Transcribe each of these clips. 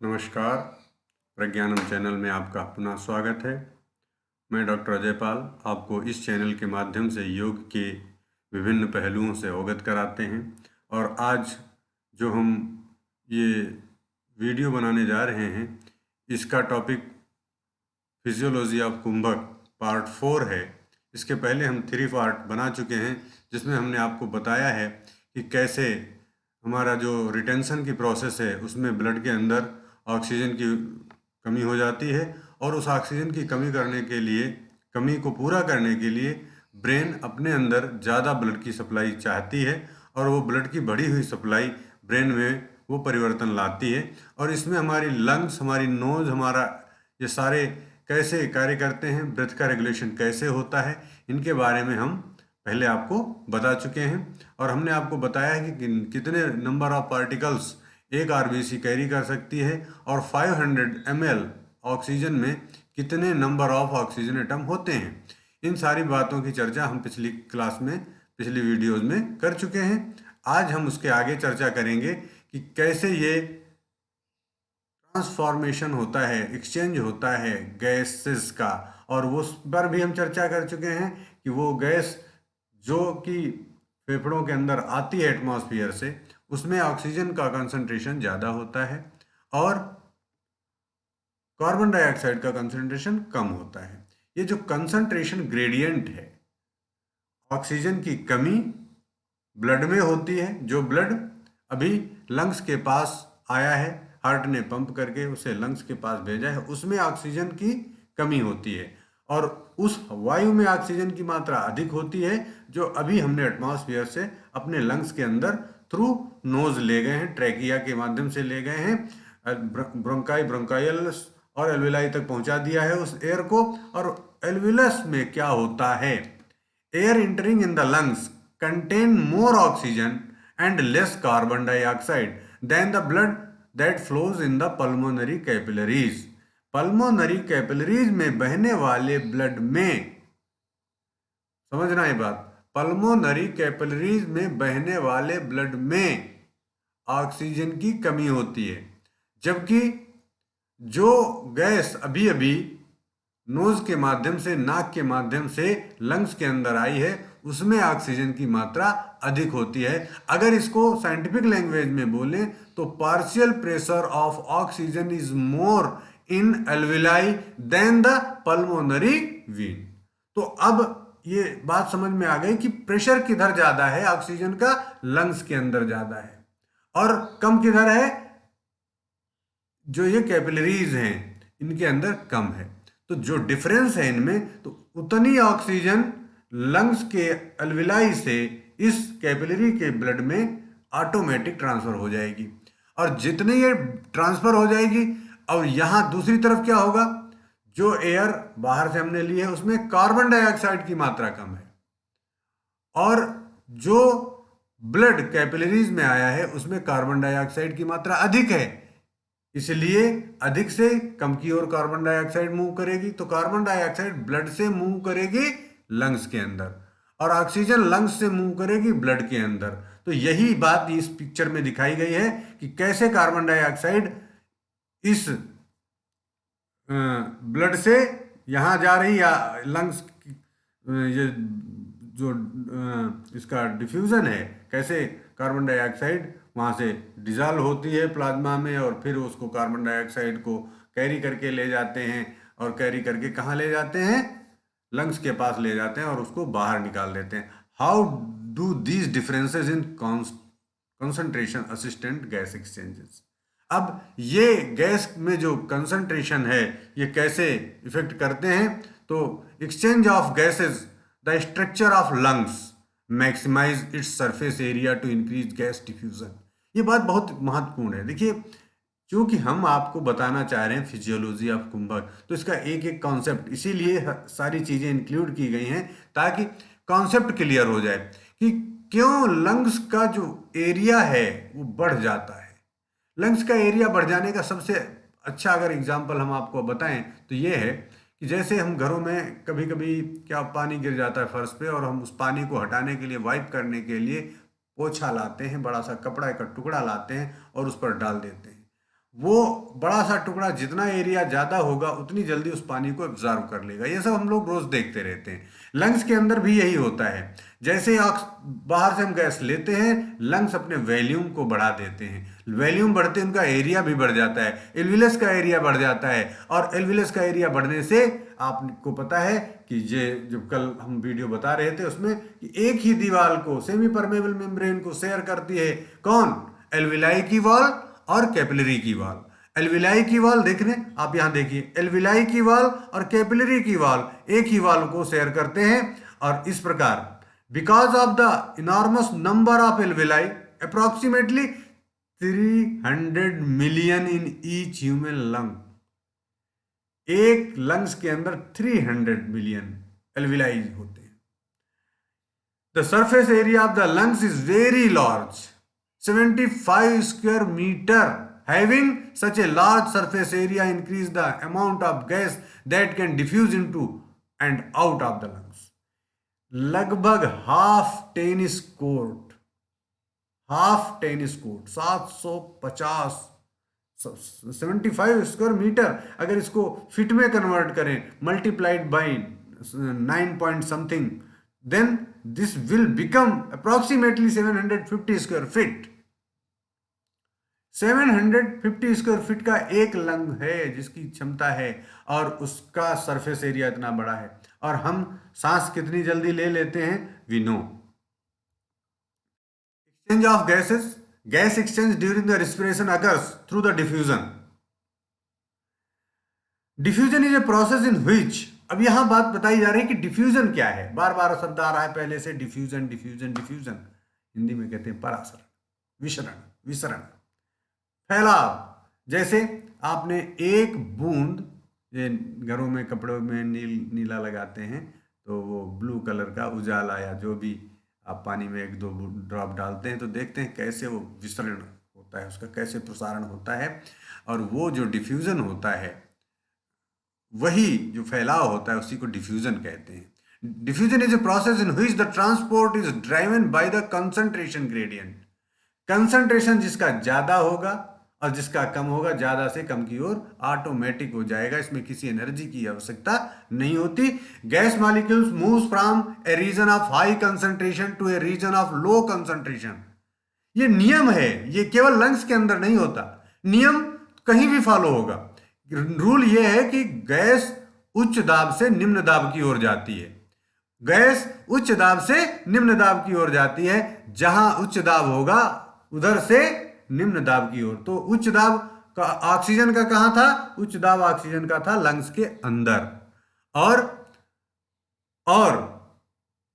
नमस्कार। प्रज्ञानम चैनल में आपका पुनः स्वागत है। मैं डॉक्टर अजय पाल आपको इस चैनल के माध्यम से योग के विभिन्न पहलुओं से अवगत कराते हैं। और आज जो हम ये वीडियो बनाने जा रहे हैं, इसका टॉपिक फिजियोलॉजी ऑफ कुंभक पार्ट 4 है। इसके पहले हम 3 पार्ट बना चुके हैं, जिसमें हमने आपको बताया है कि कैसे हमारा जो रिटेंशन की प्रोसेस है उसमें ब्लड के अंदर ऑक्सीजन की कमी हो जाती है, और उस ऑक्सीजन की कमी को पूरा करने के लिए ब्रेन अपने अंदर ज़्यादा ब्लड की सप्लाई चाहती है, और वो ब्लड की बढ़ी हुई सप्लाई ब्रेन में वो परिवर्तन लाती है। और इसमें हमारी लंग्स, हमारी नोज़, हमारा ये सारे कैसे कार्य करते हैं, ब्रेथ का रेगुलेशन कैसे होता है, इनके बारे में हम पहले आपको बता चुके हैं। और हमने आपको बताया है कि कितने नंबर ऑफ पार्टिकल्स एक आरबीसी कैरी कर सकती है, और 500 ml ऑक्सीजन में कितने नंबर ऑफ ऑक्सीजन एटम होते हैं। इन सारी बातों की चर्चा हम पिछली वीडियोस में कर चुके हैं। आज हम उसके आगे चर्चा करेंगे कि कैसे ये ट्रांसफॉर्मेशन होता है, एक्सचेंज होता है गैसेस का। और वो उस पर भी हम चर्चा कर चुके हैं कि वो गैस जो कि फेफड़ों के अंदर आती है एटमॉस्फेयर से, उसमें ऑक्सीजन का कंसंट्रेशन ज़्यादा होता है और कार्बन डाइऑक्साइड का कंसंट्रेशन कम होता है। ये जो कंसंट्रेशन ग्रेडियंट है, ऑक्सीजन की कमी ब्लड में होती है, जो ब्लड अभी लंग्स के पास आया है, हार्ट ने पंप करके उसे लंग्स के पास भेजा है, उसमें ऑक्सीजन की कमी होती है। और उस वायु में ऑक्सीजन की मात्रा अधिक होती है, जो अभी हमने एटमॉस्फेयर से अपने लंग्स के अंदर थ्रू नोज ले गए हैं, ट्रैकिया के माध्यम से ले गए हैं, ब्रोंकाइल्स और एल्विलाई तक पहुंचा दिया है उस एयर को। और एल्विलस में क्या होता है, air entering in the lungs contain more oxygen and less carbon dioxide than the blood that flows in the pulmonary capillaries. Pulmonary capillaries में बहने वाले ब्लड में, समझना ये बात, पल्मोनरी कैपिलरीज में बहने वाले ब्लड में ऑक्सीजन की कमी होती है, जबकि जो गैस अभी अभी नोज के माध्यम से, नाक के माध्यम से लंग्स के अंदर आई है, उसमें ऑक्सीजन की मात्रा अधिक होती है। अगर इसको साइंटिफिक लैंग्वेज में बोलें तो partial pressure of oxygen is more in alveoli than the pulmonary vein. तो अब ये बात समझ में आ गई कि प्रेशर किधर ज्यादा है, ऑक्सीजन का लंग्स के अंदर ज्यादा है, और कम किधर है, जो ये कैपिलरीज हैं इनके अंदर कम है। तो जो डिफरेंस है इनमें, तो उतनी ऑक्सीजन लंग्स के अल्विलाई से इस कैपिलरी के ब्लड में ऑटोमेटिक ट्रांसफर हो जाएगी। और जितनी ये ट्रांसफर हो जाएगी, और यहां दूसरी तरफ क्या होगा, जो एयर बाहर से हमने ली है उसमें कार्बन डाइऑक्साइड की मात्रा कम है, और जो ब्लड कैपिलरीज में आया है उसमें कार्बन डाइऑक्साइड की मात्रा अधिक है। इसलिए अधिक से कम की ओर कार्बन डाइऑक्साइड मूव करेगी, तो कार्बन डाइऑक्साइड ब्लड से मूव करेगी लंग्स के अंदर, और ऑक्सीजन लंग्स से मूव करेगी ब्लड के अंदर। तो यही बात इस पिक्चर में दिखाई गई है कि कैसे कार्बन डाइऑक्साइड इस ब्लड से यहां जा रही, या लंग्स ये जो इसका डिफ्यूजन है, कैसे कार्बन डाइऑक्साइड वहाँ से डिजॉल्व होती है प्लाज्मा में, और फिर उसको कार्बन डाइऑक्साइड को कैरी करके ले जाते हैं, और कैरी करके कहाँ ले जाते हैं, लंग्स के पास ले जाते हैं और उसको बाहर निकाल देते हैं। How do these differences in concentration assistant gas exchanges. अब ये गैस में जो कंसंट्रेशन है ये कैसे इफेक्ट करते हैं, तो exchange of gases the structure of lungs maximize its surface area to increase gas diffusion. ये बात बहुत महत्वपूर्ण है। देखिए, क्योंकि हम आपको बताना चाह रहे हैं फिजियोलॉजी ऑफ कुंभक, तो इसका एक एक कॉन्सेप्ट, इसीलिए सारी चीजें इंक्लूड की गई हैं ताकि कॉन्सेप्ट क्लियर हो जाए कि क्यों लंग्स का जो एरिया है वो बढ़ जाता है। लंग्स का एरिया बढ़ जाने का सबसे अच्छा अगर एग्जाम्पल हम आपको बताएं तो ये है कि जैसे हम घरों में कभी कभी क्या, पानी गिर जाता है फर्श पे, और हम उस पानी को हटाने के लिए, वाइप करने के लिए पोछा लाते हैं, बड़ा सा कपड़ा का टुकड़ा लाते हैं और उस पर डाल देते हैं। वो बड़ा सा टुकड़ा जितना एरिया ज़्यादा होगा उतनी जल्दी उस पानी को एब्जॉर्व कर लेगा। ये सब हम लोग रोज देखते रहते हैं। लंग्स के अंदर भी यही होता है। जैसे बाहर से हम गैस लेते हैं, लंग्स अपने वॉल्यूम को बढ़ा देते हैं। वॉल्यूम बढ़ते उनका एरिया भी बढ़ जाता है, एल्वियस का एरिया बढ़ जाता है। और एल्वियस का एरिया बढ़ने से आपको पता है कि ये जब कल हम वीडियो बता रहे थे उसमें कि एक ही दीवार को, सेमी परमेबल मेम्ब्रेन को शेयर करती है कौन? एल्विलाई की वॉल और कैपिलरी की वॉल। एल्विलाई की वॉल देख रहे हैं आप, यहां देखिए, एल्विलाई की वॉल और कैपिलरी की वॉल एक ही वॉल को शेयर करते हैं। और इस प्रकार because of the enormous number of alveoli, approximately 300 million in each human lung, एक लंग्स के अंदर 300 मिलियन एल्विलाई होते हैं। The surface area of the lungs is very large, 75 square meter. Having such a large surface area increase the amount of gas that can diffuse into and out of the lungs. लगभग half tennis court 750, 75 square metre, अगर इसको feet में convert करें multiplied by 9 point something, then this will become approximately 750 square feet. 750 square feet का एक lung है जिसकी क्षमता है, और उसका सरफेस एरिया इतना बड़ा है। और हम सांस कितनी जल्दी ले लेते हैं? We know. Exchange of gases, gas exchange during the respiration occurs through the diffusion. Diffusion is a process in which, अब यहां बात बताई जा रही है कि डिफ्यूजन क्या है। बार बार शब्द आ रहा है पहले से, डिफ्यूजन डिफ्यूजन डिफ्यूजन। हिंदी में कहते हैं परासरण, विसरण, विसरण, फैलाव। जैसे आपने एक बूंद, ये घरों में कपड़ों में नीला लगाते हैं तो वो ब्लू कलर का उजाला या जो भी आप पानी में एक दो ड्रॉप डालते हैं तो देखते हैं कैसे वो विसरण होता है, उसका कैसे प्रसारण होता है। और वो जो डिफ्यूजन होता है, वही जो फैलाव होता है, उसी को डिफ्यूजन कहते हैं। Diffusion is a process in which the transport is driven by the concentration gradient. Concentration जिसका ज्यादा होगा और जिसका कम होगा, ज्यादा से कम की ओर ऑटोमेटिक हो जाएगा, इसमें किसी एनर्जी की आवश्यकता नहीं होती। Gas molecules moves from a region of high concentration to a region of low concentration. ये नियम है, ये केवल लंग्स के अंदर नहीं होता, नियम कहीं भी फॉलो होगा। रूल ये है कि गैस उच्च दाब से निम्न दाब की ओर जाती है। गैस उच्च दाब से निम्न दाब की ओर जाती है, जहां उच्च दाब होगा उधर से निम्न दाब की ओर। तो उच्च दाब का ऑक्सीजन का कहां था? उच्च दाब ऑक्सीजन का था लंग्स के अंदर। और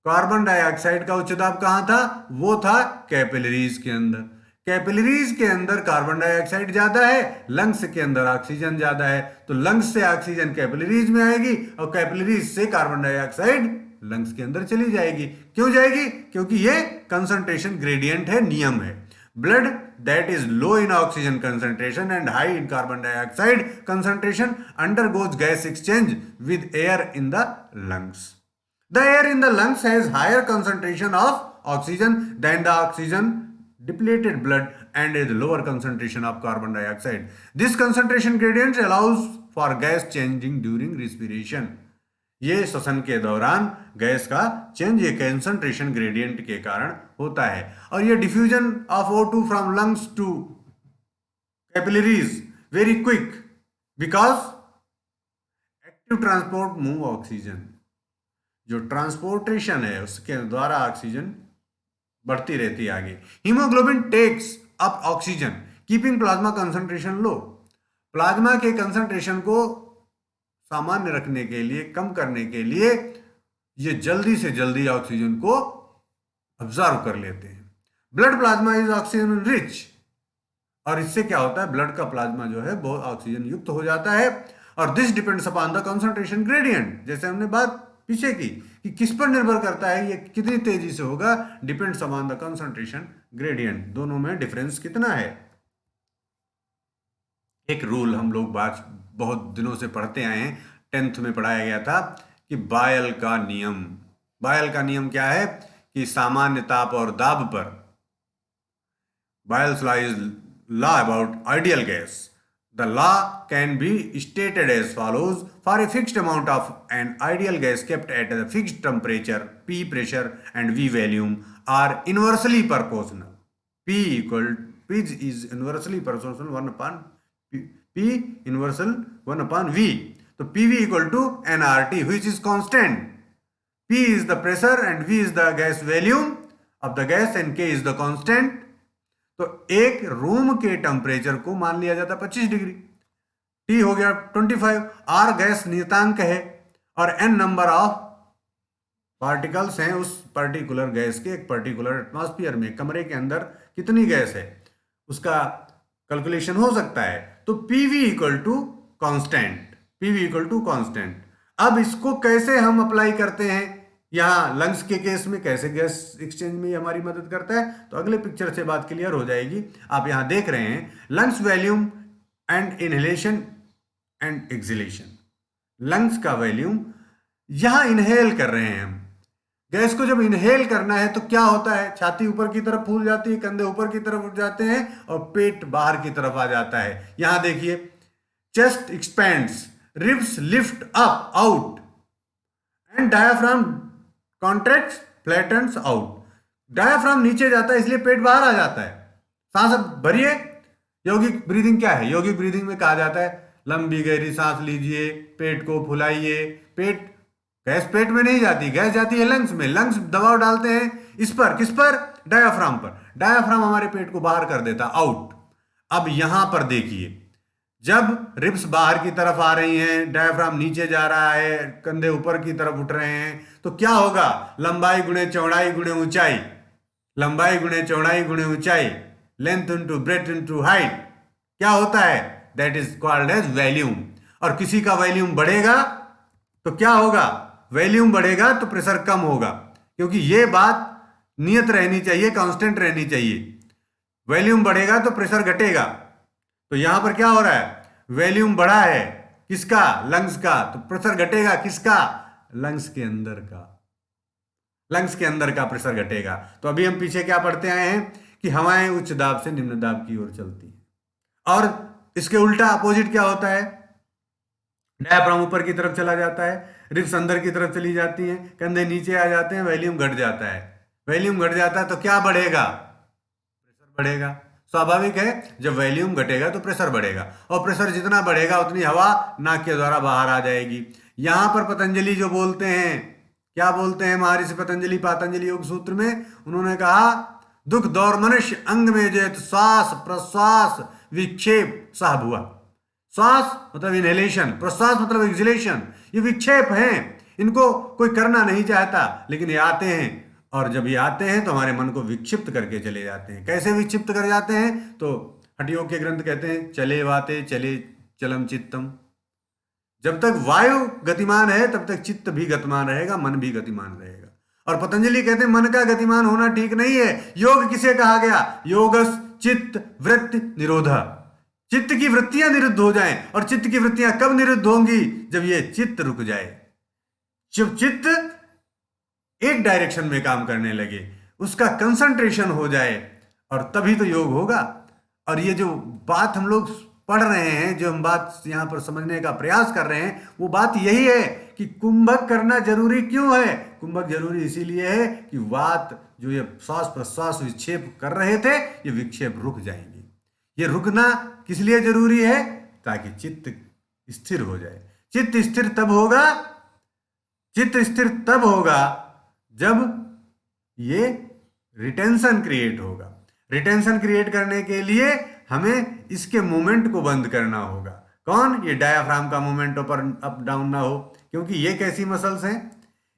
कार्बन डाइऑक्साइड का उच्च दाब कहां था? वो था कैपिलरीज के अंदर। कैपिलरीज के अंदर कार्बन डाइऑक्साइड ज्यादा है, लंग्स के अंदर ऑक्सीजन ज्यादा है, तो लंग्स से ऑक्सीजन कैपिलरीज में आएगी और कैपिलरीज से कार्बन डाइऑक्साइड लंग्स के अंदर चली जाएगी। क्यों जाएगी? क्योंकि ये कंसंट्रेशन ग्रेडियंट है, नियम है। Blood that is low in oxygen concentration and high in carbon dioxide concentration undergoes gas exchange with air in the lungs. The air in the lungs has higher concentration of oxygen than the oxygen depleted blood and a lower concentration of carbon dioxide. This concentration gradient allows for gas changing during respiration. ये श्वसन के दौरान gas का change ये concentration gradient के कारण होता है। और ये diffusion of O2 from lungs to capillaries very quick because active transport move oxygen. जो ट्रांसपोर्टेशन है उसके द्वारा ऑक्सीजन बढ़ती रहती है आगे। Haemoglobin takes up oxygen keeping plasma concentration low. Plasma के कंसंट्रेशन को सामान्य रखने के लिए, कम करने के लिए ये जल्दी से जल्दी ऑक्सीजन को ऑब्जर्व कर लेते हैं। Blood plasma is oxygen rich, और इससे क्या होता है? ब्लड का प्लाज्मा जो है बहुत ऑक्सीजन युक्त हो जाता है। और this depends upon the concentration gradient. जैसे हमने बात पीछे की कि किस पर निर्भर करता है, ये कितनी तेजी से होगा, depends upon the concentration gradient. दोनों में डिफरेंस कितना है? एक रूल हम लोग बहुत दिनों से पढ़ते आए हैं, 10th में पढ़ाया गया था कि बायल का नियम। बायल का नियम क्या है? कि सामान्य ताप और दाब पर, बायल्स law is law about ideal gas, The law can be stated as follows: for a fixed amount of an ideal gas kept at a fixed temperature, P pressure and V volume are inversely proportional. P is inversely proportional 1 upon P inversal 1 upon V. So PV equal to nRT, which is constant. P is the pressure and V is the gas volume of the gas and K is the constant. तो एक room के temperature को मान लिया जाता 25 degree, T हो गया 25, R gas नियतांक है और N नंबर ऑफ पार्टिकल्स हैं उस पर्टिकुलर गैस के एक पर्टिकुलर एटमॉस्फेयर में, कमरे के अंदर कितनी गैस है उसका कैलकुलेशन हो सकता है। तो PV equal to constant, PV equal to constant. अब इसको कैसे हम अप्लाई करते हैं यहाँ लंग्स के केस में, कैसे गैस एक्सचेंज में हमारी मदद करता है, तो अगले पिक्चर से बात क्लियर हो जाएगी। आप यहाँ देख रहे हैं lungs volume and inhalation and exhalation. Lungs का वॉल्यूम, यहाँ इनहेल कर रहे हैं हम गैस को, जब इनहेल करना है तो क्या होता है, छाती ऊपर की तरफ फूल जाती है, कंधे ऊपर की तरफ उठ जाते हैं और पेट बाहर की तरफ आ जाता है। यहां देखिए chest expands, ribs lift up out and diaphragm contracts flattens out. Diaphragm नीचे जाता है इसलिए पेट बाहर आ जाता है। सांस भरिए, यौगिक ब्रीदिंग क्या है, यौगिक ब्रीदिंग में कहा जाता है लंबी गहरी सांस लीजिए, पेट को फुलाइए। पेट, गैस पेट में नहीं जाती, गैस जाती है लंग्स में। लंग्स दबाव डालते हैं इस पर, किस पर, डायाफ्राम पर। डायाफ्राम हमारे पेट को बाहर कर देता, आउट। अब यहां पर देखिए जब रिब्स बाहर की तरफ आ रही हैं, डायाफ्राम नीचे जा रहा है, कंधे ऊपर की तरफ उठ रहे हैं, तो क्या होगा, लंबाई गुणे चौड़ाई गुणे ऊंचाई, लंबाई गुणे चौड़ाई गुणे ऊंचाई, length into breadth into height, क्या होता है, that is called as volume. और किसी का वॉल्यूम बढ़ेगा तो क्या होगा, वॉल्यूम बढ़ेगा तो प्रेशर कम होगा, क्योंकि ये बात नियत रहनी चाहिए, कांस्टेंट रहनी चाहिए। वॉल्यूम बढ़ेगा तो प्रेशर घटेगा। तो यहां पर क्या हो रहा है, वॉल्यूम बढ़ा है किसका, लंग्स का, तो प्रेशर घटेगा किसका, लंग्स के अंदर का, लंग्स के अंदर का प्रेशर घटेगा। तो अभी हम पीछे क्या पढ़ते आए हैं कि हवाएं उच्च दाब से निम्न दाब की ओर चलती हैं, और इसके उल्टा अपोजिट क्या होता है, डायाफ्राम ऊपर की तरफ चला जाता है, रिब्स अंदर की तरफ चली जाती हैं, कंधे नीचे आ जाते हैं, वॉल्यूम घट जाता है। वॉल्यूम घट जाता है तो क्या बढ़ेगा, प्रेशर बढ़ेगा। स्वाभाविक है, जब वॉल्यूम घटेगा तो प्रेशर बढ़ेगा, और प्रेशर जितना बढ़ेगा उतनी हवा नाक के द्वारा बाहर आ जाएगी। यहां पर पतंजलि जो बोलते हैं, क्या बोलते हैं महर्षि पतंजलि पातंजलि योग सूत्र में, उन्होंने कहा दुख दौर मनुष्य अंग में जेत श्वास प्रश्वास विक्षेप सह भुआ। श्वास मतलब इनहेलेशन, प्रश्वास मतलब एक्सहेलेशन, ये विक्षेप हैं, इनको कोई करना नहीं चाहता, लेकिन ये आते हैं, और जब ये आते हैं तो हमारे मन को विक्षिप्त करके चले जाते हैं। कैसे विक्षिप्त कर जाते हैं, तो हठयोग के ग्रंथ कहते हैं चले वाते चले चलम चित्तम। जब तक वायु गतिमान है तब तक चित्त भी गतिमान रहेगा, मन भी गतिमान रहेगा। और पतंजलि कहते हैं मन का गतिमान होना ठीक नहीं है। योग किसे कहा गया, योगस चित्त वृत्ति निरोधा। चित्त की वृत्तियां निरुद्ध हो जाएं, और चित्त की वृत्तियां कब निरुद्ध होंगी, जब ये चित्त रुक जाए, जब चित्त एक डायरेक्शन में काम करने लगे, उसका कंसंट्रेशन हो जाए, और तभी तो योग होगा। और ये जो बात हम लोग पढ़ रहे हैं, जो हम बात यहां पर समझने का प्रयास कर रहे हैं, वो बात यही है कि कुंभक करना जरूरी क्यों है। कुंभक जरूरी इसीलिए है कि वात जो ये श्वास प्रश्वास विक्षेप कर रहे थे, ये विक्षेप रुक जाएंगे। ये रुकना किस लिए जरूरी है, ताकि चित्त स्थिर हो जाए। चित्त स्थिर तब होगा, चित्त स्थिर तब होगा जब ये रिटेंशन क्रिएट होगा। रिटेंशन क्रिएट करने के लिए हमें इसके मूवमेंट को बंद करना होगा। कौन, ये डायाफ्राम का मूवमेंट ऊपर अप डाउन ना हो, क्योंकि ये कैसी मसल्स हैं,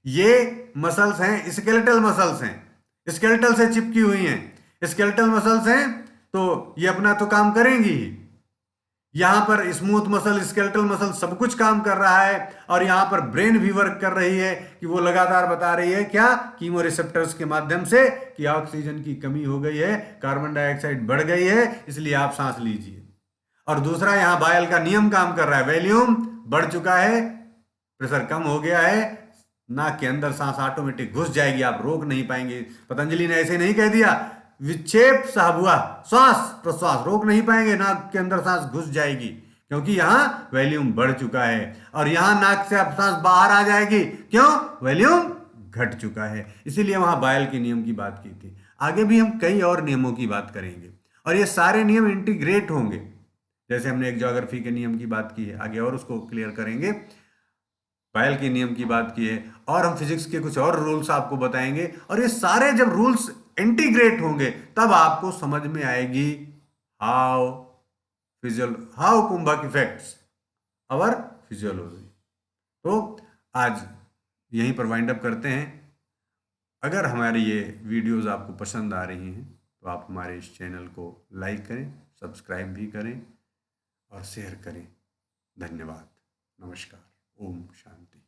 ये मसल्स हैं स्केलेटल मसल्स हैं, स्केलेटल से चिपकी हुई हैं। स्केलेटल मसल्स हैं तो ये अपना तो काम करेंगी ही। यहां पर स्मूथ मसल, स्केलेटल मसल सब कुछ काम कर रहा है, और यहां पर ब्रेन भी वर्क कर रही है कि वो लगातार बता रही है क्या, कीमो रिसेप्टर्स के माध्यम से, कि ऑक्सीजन की कमी हो गई है, कार्बन डाइऑक्साइड बढ़ गई है, इसलिए आप सांस लीजिए। और दूसरा, यहां बायल का नियम काम कर रहा है, वॉल्यूम बढ़ चुका है, प्रेशर कम हो गया है, नाक के अंदर सांस ऑटोमेटिक घुस जाएगी, आप रोक नहीं पाएंगे। पतंजलि ने ऐसे नहीं कह दिया विक्षेप साहबुआ, श्वास प्रश्वास रोक नहीं पाएंगे, नाक के अंदर सांस घुस जाएगी। क्योंकि यहाँ वॉल्यूम बढ़ चुका है और यहाँ नाक से अब सांस बाहर आ जाएगी, क्यों? वॉल्यूम घट चुका है। इसीलिए वहां बायल के नियम की बात की थी। आगे भी हम कई और नियमों की बात करेंगे और ये सारे नियम इंटीग्रेट होंगे। जैसे हमने एक ज्योग्राफी के नियम की बात की है, आगे और उसको क्लियर करेंगे। बायल के नियम की बात की है और हम फिजिक्स के कुछ और रूल्स आपको बताएंगे और ये सारे जब रूल्स इंटीग्रेट होंगे तब आपको समझ में आएगी how how kumbhaka effects our physiology. तो आज यहीं पर वाइंड अप करते हैं। अगर हमारी ये वीडियोस आपको पसंद आ रही हैं तो आप हमारे इस चैनल को लाइक करें, सब्सक्राइब भी करें और शेयर करें। धन्यवाद। नमस्कार। ओम शांति।